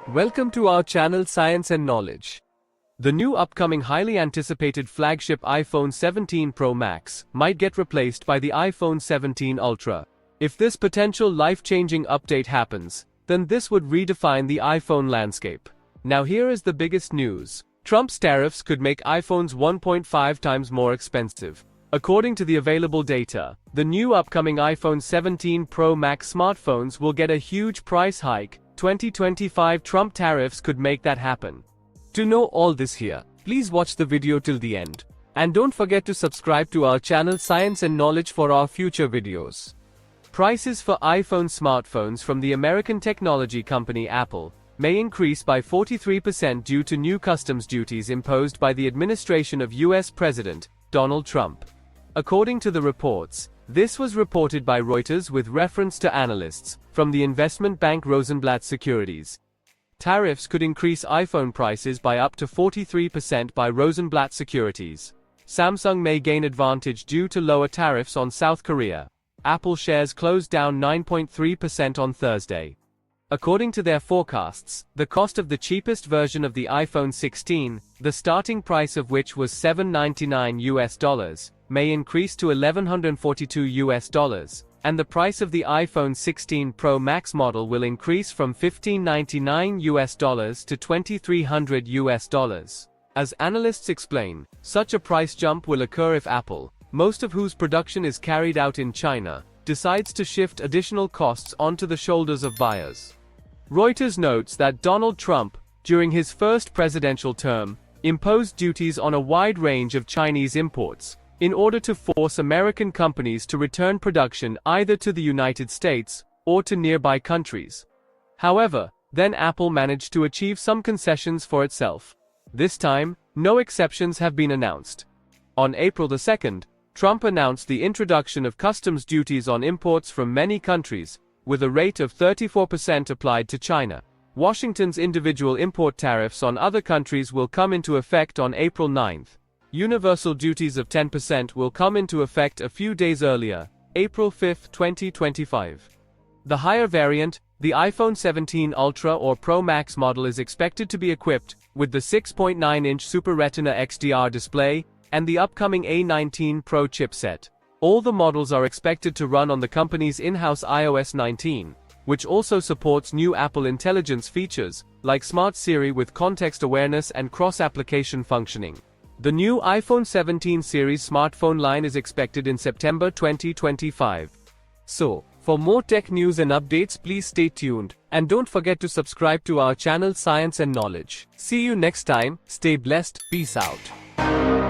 Welcome to our channel Science and Knowledge. The new upcoming highly anticipated flagship iPhone 17 Pro Max might get replaced by the iPhone 17 Ultra. If this potential life-changing update happens, then this would redefine the iPhone landscape. Now here is the biggest news. Trump's tariffs could make iPhones 1.5 times more expensive. According to the available data, the new upcoming iPhone 17 Pro Max smartphones will get a huge price hike. 2025 Trump tariffs could make that happen. To know all this here, please watch the video till the end. And don't forget to subscribe to our channel Science and Knowledge for our future videos. Prices for iPhone smartphones from the American technology company Apple may increase by 43% due to new customs duties imposed by the administration of US President Donald Trump. According to the reports, this was reported by Reuters with reference to analysts from the investment bank Rosenblatt Securities. Tariffs could increase iPhone prices by up to 43% by Rosenblatt Securities. Samsung may gain advantage due to lower tariffs on South Korea. Apple shares closed down 9.3% on Thursday. According to their forecasts, the cost of the cheapest version of the iPhone 16, the starting price of which was $799, may increase to $1,142, and the price of the iPhone 16 Pro Max model will increase from $1,599 to $2,300. As analysts explain, such a price jump will occur if Apple, most of whose production is carried out in China, decides to shift additional costs onto the shoulders of buyers. Reuters notes that Donald Trump, during his first presidential term, imposed duties on a wide range of Chinese imports, in order to force American companies to return production either to the United States or to nearby countries. However, then Apple managed to achieve some concessions for itself. This time, no exceptions have been announced. On April 2, Trump announced the introduction of customs duties on imports from many countries, with a rate of 34% applied to China. Washington's individual import tariffs on other countries will come into effect on April 9. Universal duties of 10% will come into effect a few days earlier, April 5, 2025. The higher variant, the iPhone 17 Ultra or Pro Max model, is expected to be equipped with the 6.9-inch Super Retina XDR display and the upcoming A19 Pro chipset. All the models are expected to run on the company's in-house iOS 19, which also supports new Apple Intelligence features, like Smart Siri with context awareness and cross-application functioning. The new iPhone 17 series smartphone line is expected in September 2025. So, for more tech news and updates, please stay tuned, and don't forget to subscribe to our channel Science and Knowledge. See you next time, stay blessed, peace out.